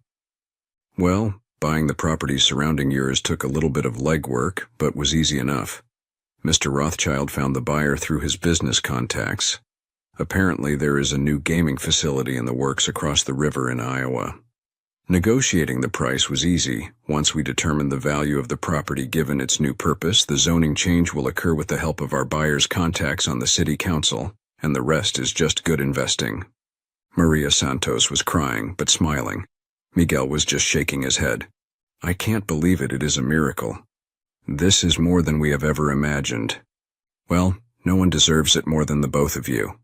Well, buying the properties surrounding yours took a little bit of legwork, but was easy enough. Mr. Rothschild found the buyer through his business contacts. Apparently, there is a new gaming facility in the works across the river in Iowa. Negotiating the price was easy. Once we determined the value of the property given its new purpose, the zoning change will occur with the help of our buyer's contacts on the city council, and the rest is just good investing. Maria Santos was crying, but smiling. Miguel was just shaking his head. I can't believe it, it is a miracle. This is more than we have ever imagined. Well, no one deserves it more than the both of you.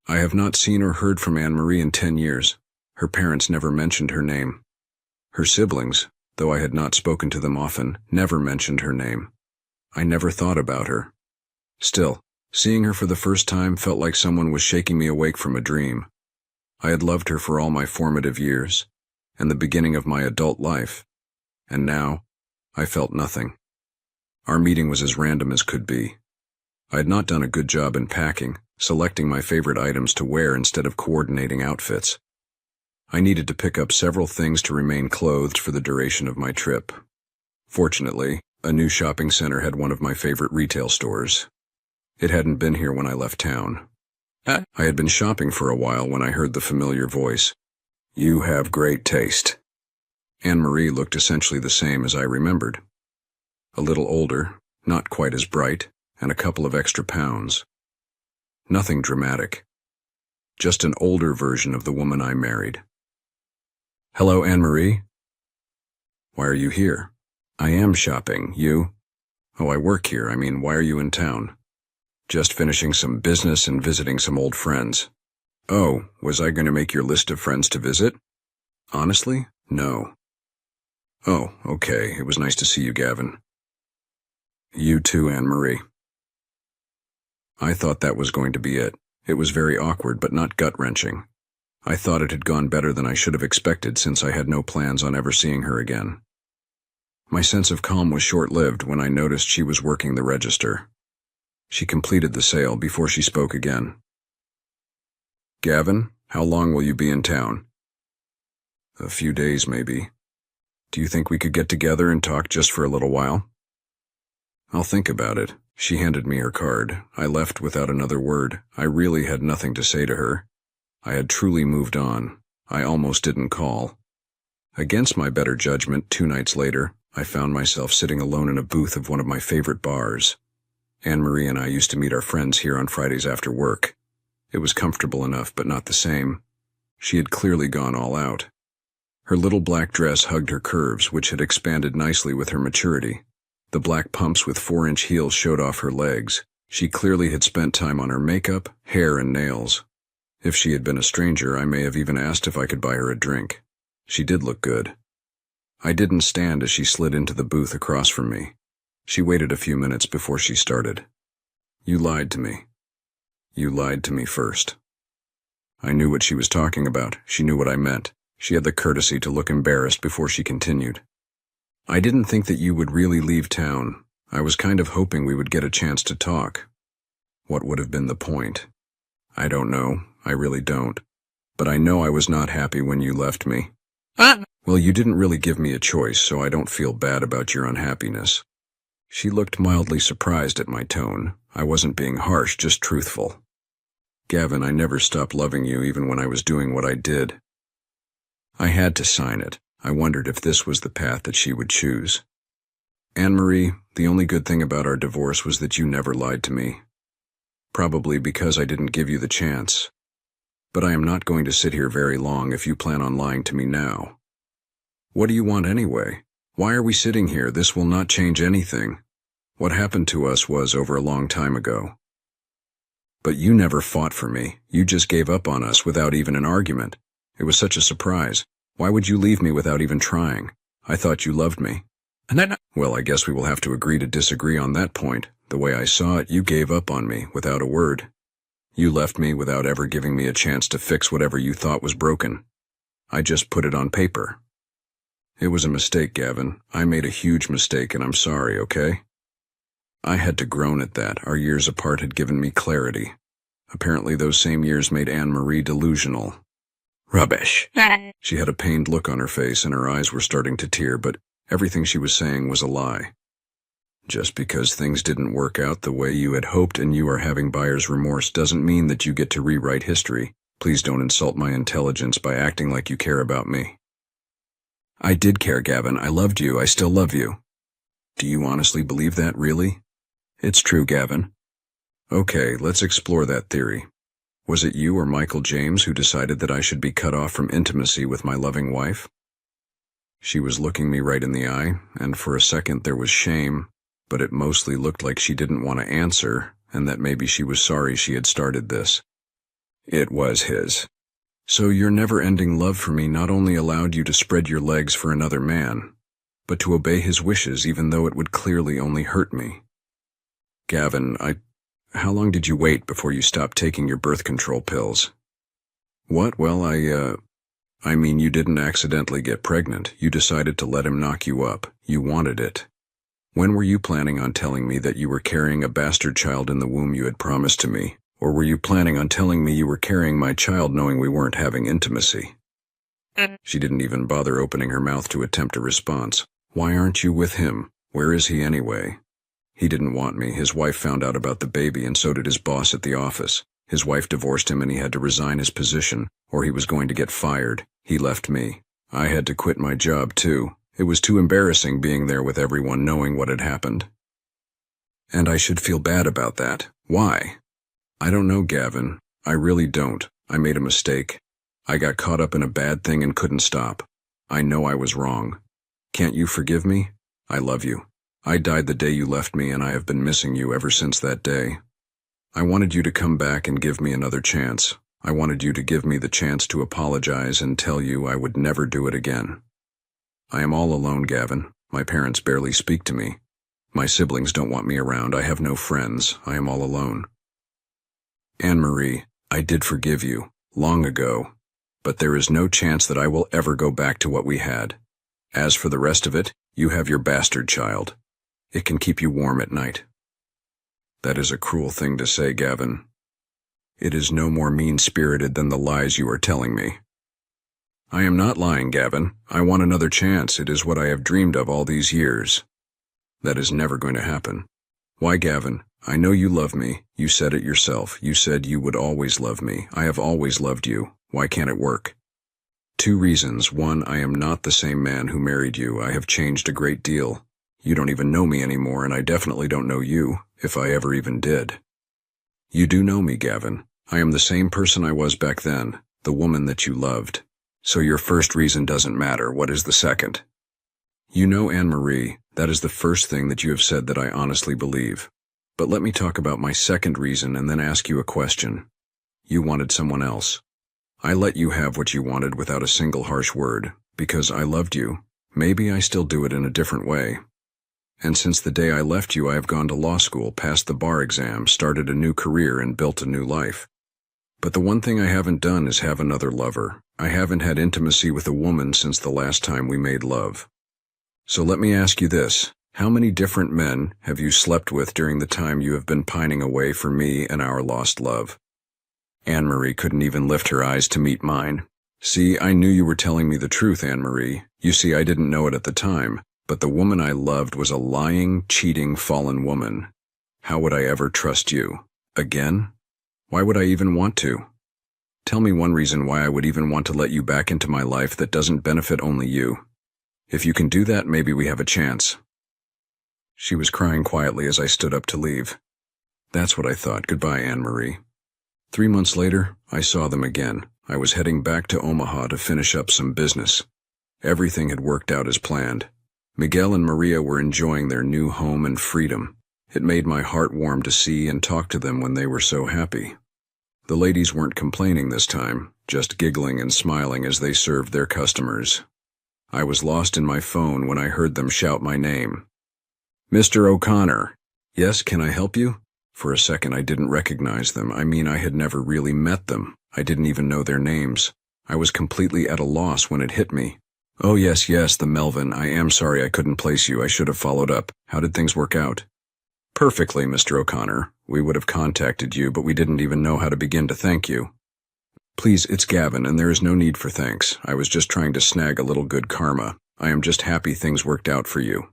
I have not seen or heard from Anne-Marie in 10 years. Her parents never mentioned her name. Her siblings, though I had not spoken to them often, never mentioned her name. I never thought about her. Still, seeing her for the first time felt like someone was shaking me awake from a dream. I had loved her for all my formative years, and the beginning of my adult life, and now I felt nothing. Our meeting was as random as could be. I had not done a good job in packing, selecting my favorite items to wear instead of coordinating outfits. I needed to pick up several things to remain clothed for the duration of my trip. Fortunately, a new shopping center had one of my favorite retail stores. It hadn't been here when I left town. I had been shopping for a while when I heard the familiar voice. "You have great taste." Anne-Marie looked essentially the same as I remembered. A little older, not quite as bright, and a couple of extra pounds. Nothing dramatic. Just an older version of the woman I married. "Hello, Anne-Marie." "Why are you here?" "I am shopping. You?" "Oh, I work here. I mean, why are you in town?" "Just finishing some business and visiting some old friends." "Oh, was I going to make your list of friends to visit?" "Honestly, no." "Oh, okay. It was nice to see you, Gavin." "You too, Anne-Marie." I thought that was going to be it. It was very awkward but not gut-wrenching. I thought it had gone better than I should have expected since I had no plans on ever seeing her again. My sense of calm was short-lived when I noticed she was working the register. She completed the sale before she spoke again. "Gavin, how long will you be in town?" "A few days, maybe. Do you think we could get together and talk just for a little while?" "I'll think about it." She handed me her card. I left without another word. I really had nothing to say to her. I had truly moved on. I almost didn't call. Against my better judgment, 2 nights later, I found myself sitting alone in a booth of one of my favorite bars. Anne-Marie and I used to meet our friends here on Fridays after work. It was comfortable enough, but not the same. She had clearly gone all out. Her little black dress hugged her curves, which had expanded nicely with her maturity. The black pumps with 4-inch heels showed off her legs. She clearly had spent time on her makeup, hair, and nails. If she had been a stranger, I may have even asked if I could buy her a drink. She did look good. I didn't stand as she slid into the booth across from me. She waited a few minutes before she started. "You lied to me. You lied to me first." I knew what she was talking about. She knew what I meant. She had the courtesy to look embarrassed before she continued. "I didn't think that you would really leave town. I was kind of hoping we would get a chance to talk." What would have been the point? I don't know. I really don't. But I know I was not happy when you left me. Well, you didn't really give me a choice, so I don't feel bad about your unhappiness. She looked mildly surprised at my tone. I wasn't being harsh, just truthful. "Gavin, I never stopped loving you even when I was doing what I did." I had to sign it. I wondered if this was the path that she would choose. "Anne-Marie, the only good thing about our divorce was that you never lied to me. Probably because I didn't give you the chance. But I am not going to sit here very long if you plan on lying to me now." "What do you want anyway? Why are we sitting here? This will not change anything. What happened to us was over a long time ago." "But you never fought for me. You just gave up on us without even an argument. It was such a surprise. Why would you leave me without even trying? I thought you loved me." "Well, I guess we will have to agree to disagree on that point. The way I saw it, you gave up on me without a word. You left me without ever giving me a chance to fix whatever you thought was broken. I just put it on paper." "It was a mistake, Gavin. I made a huge mistake and I'm sorry, okay?" I had to groan at that. Our years apart had given me clarity. Apparently those same years made Anne-Marie delusional. "Rubbish." She had a pained look on her face and her eyes were starting to tear, but everything she was saying was a lie. "Just because things didn't work out the way you had hoped and you are having buyer's remorse doesn't mean that you get to rewrite history. Please don't insult my intelligence by acting like you care about me." "I did care, Gavin. I loved you. I still love you." "Do you honestly believe that, really?" "It's true, Gavin." "Okay, let's explore that theory. Was it you or Michael James who decided that I should be cut off from intimacy with my loving wife?" She was looking me right in the eye, and for a second there was shame, but it mostly looked like she didn't want to answer, and that maybe she was sorry she had started this. It was his. So your never-ending love for me not only allowed you to spread your legs for another man, but to obey his wishes even though it would clearly only hurt me. Gavin, how long did you wait before you stopped taking your birth control pills? What? Well, I mean, you didn't accidentally get pregnant. You decided to let him knock you up. You wanted it. When were you planning on telling me that you were carrying a bastard child in the womb you had promised to me? Or were you planning on telling me you were carrying my child knowing we weren't having intimacy? She didn't even bother opening her mouth to attempt a response. Why aren't you with him? Where is he anyway? He didn't want me. His wife found out about the baby, and so did his boss at the office. His wife divorced him and he had to resign his position, or he was going to get fired. He left me. I had to quit my job too. It was too embarrassing being there with everyone knowing what had happened. And I should feel bad about that. Why? I don't know, Gavin. I really don't. I made a mistake. I got caught up in a bad thing and couldn't stop. I know I was wrong. Can't you forgive me? I love you. I died the day you left me, and I have been missing you ever since that day. I wanted you to come back and give me another chance. I wanted you to give me the chance to apologize and tell you I would never do it again. I am all alone, Gavin. My parents barely speak to me. My siblings don't want me around. I have no friends. I am all alone. Anne-Marie, I did forgive you, long ago, but there is no chance that I will ever go back to what we had. As for the rest of it, you have your bastard child. It can keep you warm at night. That is a cruel thing to say, Gavin. It is no more mean-spirited than the lies you are telling me. I am not lying, Gavin. I want another chance. It is what I have dreamed of all these years. That is never going to happen. Why, Gavin? I know you love me. You said it yourself. You said you would always love me. I have always loved you. Why can't it work? 2 reasons. 1, I am not the same man who married you. I have changed a great deal. You don't even know me anymore, and I definitely don't know you, if I ever even did. You do know me, Gavin. I am the same person I was back then, the woman that you loved. So your first reason doesn't matter. What is the second? You know, Anne-Marie, that is the first thing that you have said that I honestly believe. But let me talk about my second reason and then ask you a question. You wanted someone else. I let you have what you wanted without a single harsh word, because I loved you. Maybe I still do it in a different way. And since the day I left you, I have gone to law school, passed the bar exam, started a new career, and built a new life. But the one thing I haven't done is have another lover. I haven't had intimacy with a woman since the last time we made love. So let me ask you this. How many different men have you slept with during the time you have been pining away for me and our lost love? Anne-Marie couldn't even lift her eyes to meet mine. See, I knew you were telling me the truth, Anne-Marie. You see, I didn't know it at the time, but the woman I loved was a lying, cheating, fallen woman. How would I ever trust you? Again? Why would I even want to? Tell me one reason why I would even want to let you back into my life that doesn't benefit only you. If you can do that, maybe we have a chance. She was crying quietly as I stood up to leave. That's what I thought. Goodbye, Anne-Marie. 3 months later, I saw them again. I was heading back to Omaha to finish up some business. Everything had worked out as planned. Miguel and Maria were enjoying their new home and freedom. It made my heart warm to see and talk to them when they were so happy. The ladies weren't complaining this time, just giggling and smiling as they served their customers. I was lost in my phone when I heard them shout my name. Mr. O'Connor. Yes, can I help you? For a second I didn't recognize them. I mean, I had never really met them. I didn't even know their names. I was completely at a loss when it hit me. Oh yes, the Melvin. I am sorry I couldn't place you. I should have followed up. How did things work out? Perfectly, Mr. O'Connor. We would have contacted you, but we didn't even know how to begin to thank you. Please, it's Gavin, and there is no need for thanks. I was just trying to snag a little good karma. I am just happy things worked out for you.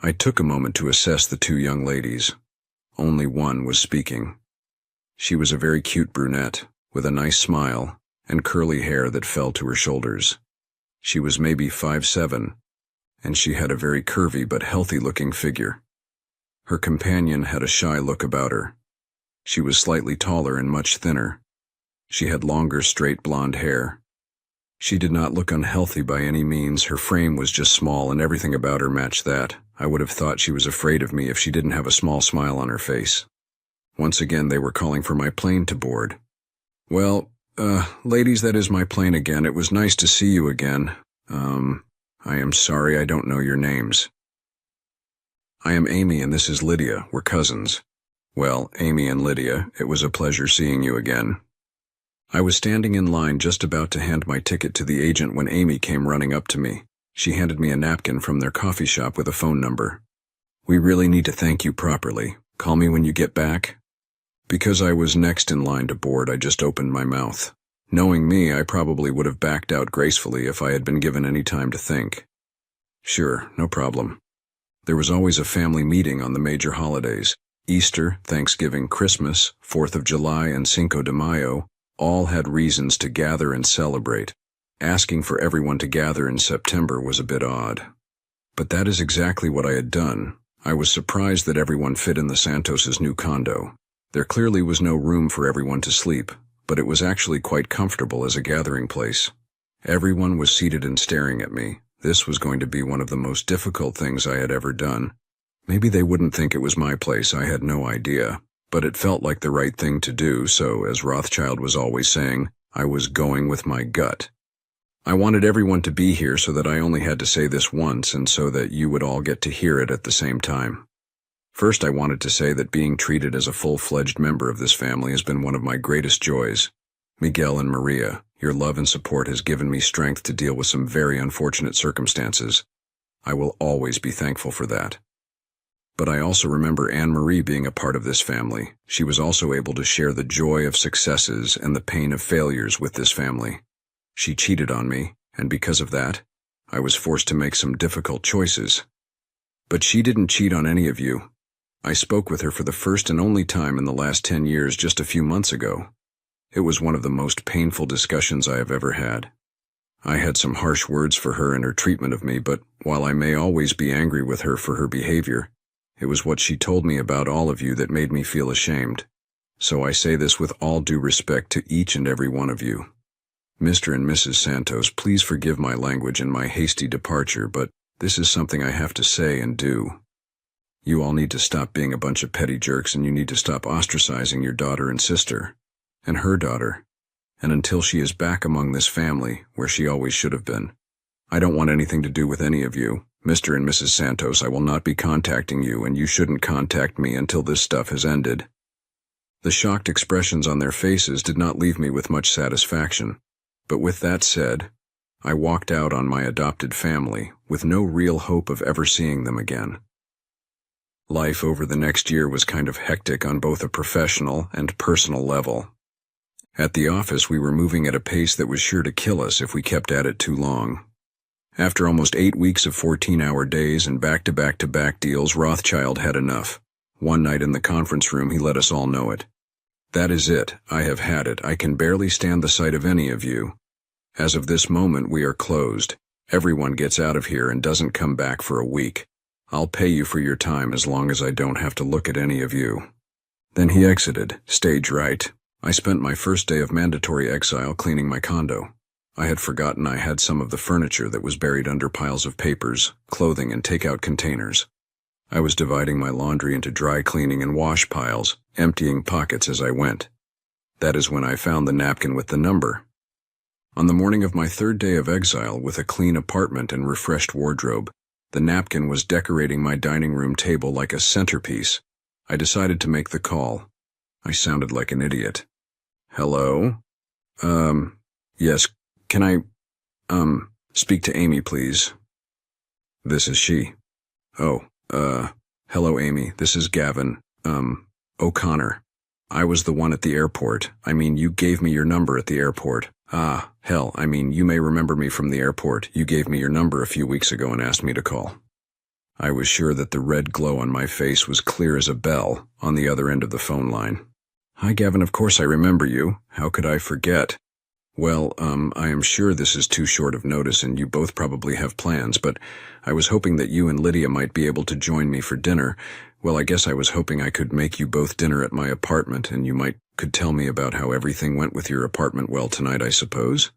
I took a moment to assess the 2 young ladies. Only one was speaking. She was a very cute brunette, with a nice smile, and curly hair that fell to her shoulders. She was maybe 5'7", and she had a very curvy but healthy-looking figure. Her companion had a shy look about her. She was slightly taller and much thinner. She had longer, straight blonde hair. She did not look unhealthy by any means. Her frame was just small and everything about her matched that. I would have thought she was afraid of me if she didn't have a small smile on her face. Once again, they were calling for my plane to board. Well, ladies, that is my plane again. It was nice to see you again. I am sorry I don't know your names. I am Amy and this is Lydia. We're cousins. Well, Amy and Lydia, it was a pleasure seeing you again. I was standing in line just about to hand my ticket to the agent when Amy came running up to me. She handed me a napkin from their coffee shop with a phone number. We really need to thank you properly. Call me when you get back. Because I was next in line to board, I just opened my mouth. Knowing me, I probably would have backed out gracefully if I had been given any time to think. Sure, no problem. There was always a family meeting on the major holidays. Easter, Thanksgiving, Christmas, 4th of July, and Cinco de Mayo all had reasons to gather and celebrate. Asking for everyone to gather in September was a bit odd. But that is exactly what I had done. I was surprised that everyone fit in the Santos's new condo. There clearly was no room for everyone to sleep, but it was actually quite comfortable as a gathering place. Everyone was seated and staring at me. This was going to be one of the most difficult things I had ever done. Maybe they wouldn't think it was my place, I had no idea. But it felt like the right thing to do, so, as Rothschild was always saying, I was going with my gut. I wanted everyone to be here so that I only had to say this once and so that you would all get to hear it at the same time. First, I wanted to say that being treated as a full-fledged member of this family has been one of my greatest joys. Miguel and Maria, your love and support has given me strength to deal with some very unfortunate circumstances. I will always be thankful for that. But I also remember Anne-Marie being a part of this family. She was also able to share the joy of successes and the pain of failures with this family. She cheated on me, and because of that, I was forced to make some difficult choices. But she didn't cheat on any of you. I spoke with her for the first and only time in the last 10 years just a few months ago. It was one of the most painful discussions I have ever had. I had some harsh words for her and her treatment of me, but while I may always be angry with her for her behavior, it was what she told me about all of you that made me feel ashamed. So I say this with all due respect to each and every one of you. Mr. and Mrs. Santos, please forgive my language and my hasty departure, but this is something I have to say and do. You all need to stop being a bunch of petty jerks and you need to stop ostracizing your daughter and sister, and her daughter, and until she is back among this family, where she always should have been. I don't want anything to do with any of you. Mr. and Mrs. Santos, I will not be contacting you, and you shouldn't contact me until this stuff has ended. The shocked expressions on their faces did not leave me with much satisfaction, but with that said, I walked out on my adopted family, with no real hope of ever seeing them again. Life over the next year was kind of hectic on both a professional and personal level. At the office, we were moving at a pace that was sure to kill us if we kept at it too long. After almost 8 weeks of 14-hour days and back-to-back-to-back deals, Rothschild had enough. One night in the conference room, he let us all know it. That is it. I have had it. I can barely stand the sight of any of you. As of this moment, we are closed. Everyone gets out of here and doesn't come back for a week. I'll pay you for your time as long as I don't have to look at any of you. Then he exited, stage right. I spent my first day of mandatory exile cleaning my condo. I had forgotten I had some of the furniture that was buried under piles of papers, clothing, and takeout containers. I was dividing my laundry into dry cleaning and wash piles, emptying pockets as I went. That is when I found the napkin with the number. On the morning of my third day of exile, with a clean apartment and refreshed wardrobe, the napkin was decorating my dining room table like a centerpiece. I decided to make the call. I sounded like an idiot. Hello? Yes. Can I, speak to Amy, please? This is she. Oh, hello, Amy. This is Gavin, O'Connor. I was the one at the airport. I mean, you gave me your number at the airport. Ah, hell, I mean, you may remember me from the airport. You gave me your number a few weeks ago and asked me to call. I was sure that the red glow on my face was clear as a bell on the other end of the phone line. Hi, Gavin, of course I remember you. How could I forget? Well, I am sure this is too short of notice and you both probably have plans, but I was hoping that you and Lydia might be able to join me for dinner. Well, I guess I was hoping I could make you both dinner at my apartment and you could tell me about how everything went with your apartment well tonight, I suppose.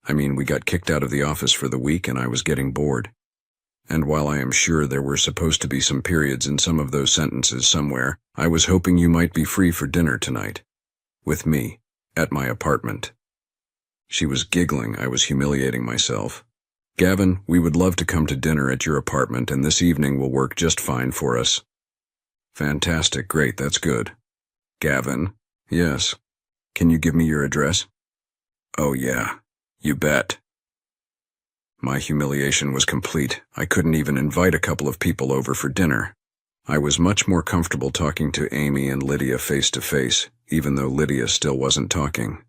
I mean, we got kicked out of the office for the week and I was getting bored. And while I am sure there were supposed to be some periods in some of those sentences somewhere, I was hoping you might be free for dinner tonight. With me, at my apartment. She was giggling. I was humiliating myself. Gavin, we would love to come to dinner at your apartment, and this evening will work just fine for us. Fantastic, great, that's good. Gavin? Yes. Can you give me your address? Oh yeah, you bet. My humiliation was complete. I couldn't even invite a couple of people over for dinner. I was much more comfortable talking to Amy and Lydia face to face, even though Lydia still wasn't talking.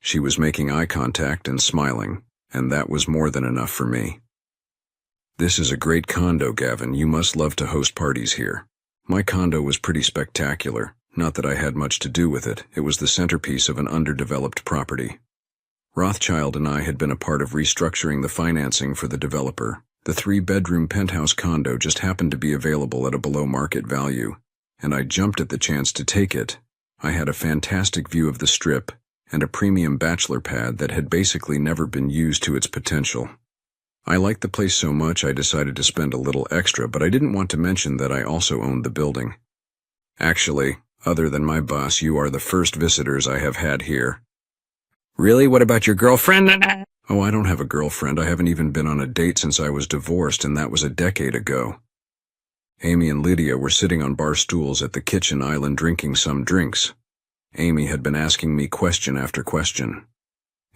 She was making eye contact and smiling, and that was more than enough for me. This is a great condo, Gavin. You must love to host parties here. My condo was pretty spectacular. Not that I had much to do with it. It was the centerpiece of an underdeveloped property. Rothschild and I had been a part of restructuring the financing for the developer. The 3-bedroom penthouse condo just happened to be available at a below-market value, and I jumped at the chance to take it. I had a fantastic view of the Strip and a premium bachelor pad that had basically never been used to its potential. I liked the place so much I decided to spend a little extra, but I didn't want to mention that I also owned the building. Actually, other than my boss, you are the first visitors I have had here. Really? What about your girlfriend? Oh, I don't have a girlfriend. I haven't even been on a date since I was divorced, and that was a decade ago. Amy and Lydia were sitting on bar stools at the kitchen island drinking some drinks. Amy had been asking me question after question.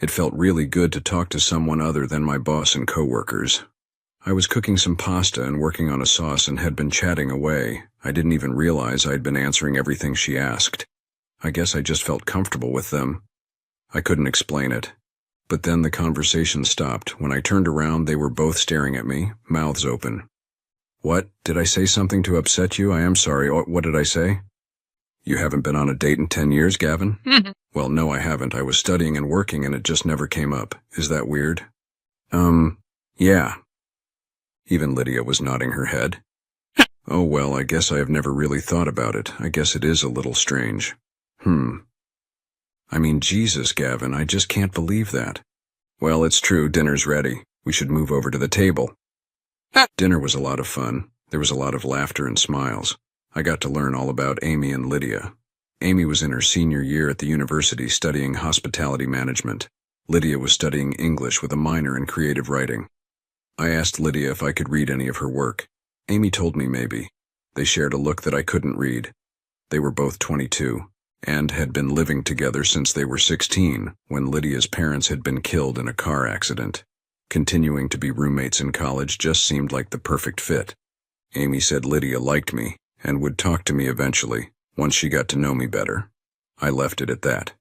It felt really good to talk to someone other than my boss and coworkers. I was cooking some pasta and working on a sauce and had been chatting away. I didn't even realize I'd been answering everything she asked. I guess I just felt comfortable with them. I couldn't explain it. But then the conversation stopped. When I turned around, they were both staring at me, mouths open. What? Did I say something to upset you? I am sorry. What did I say? You haven't been on a date in 10 years, Gavin? Well, no, I haven't. I was studying and working and it just never came up. Is that weird? Yeah. Even Lydia was nodding her head. Oh, well, I guess I have never really thought about it. I guess it is a little strange. I mean, Jesus, Gavin, I just can't believe that. Well, it's true, dinner's ready. We should move over to the table. Dinner was a lot of fun. There was a lot of laughter and smiles. I got to learn all about Amy and Lydia. Amy was in her senior year at the university studying hospitality management. Lydia was studying English with a minor in creative writing. I asked Lydia if I could read any of her work. Amy told me maybe. They shared a look that I couldn't read. They were both 22. And had been living together since they were 16, when Lydia's parents had been killed in a car accident. Continuing to be roommates in college just seemed like the perfect fit. Amy said Lydia liked me, and would talk to me eventually, once she got to know me better. I left it at that.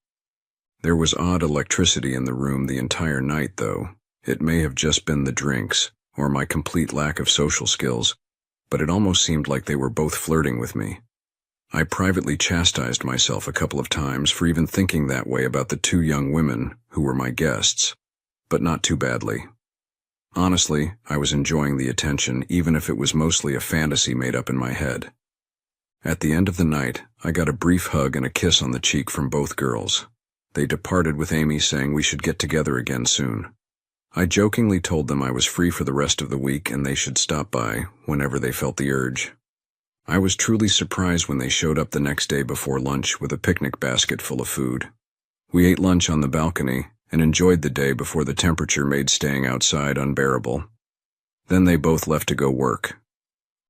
There was odd electricity in the room the entire night, though. It may have just been the drinks, or my complete lack of social skills, but it almost seemed like they were both flirting with me. I privately chastised myself a couple of times for even thinking that way about the 2 young women who were my guests, but not too badly. Honestly, I was enjoying the attention, even if it was mostly a fantasy made up in my head. At the end of the night, I got a brief hug and a kiss on the cheek from both girls. They departed with Amy saying we should get together again soon. I jokingly told them I was free for the rest of the week and they should stop by whenever they felt the urge. I was truly surprised when they showed up the next day before lunch with a picnic basket full of food. We ate lunch on the balcony and enjoyed the day before the temperature made staying outside unbearable. Then they both left to go work.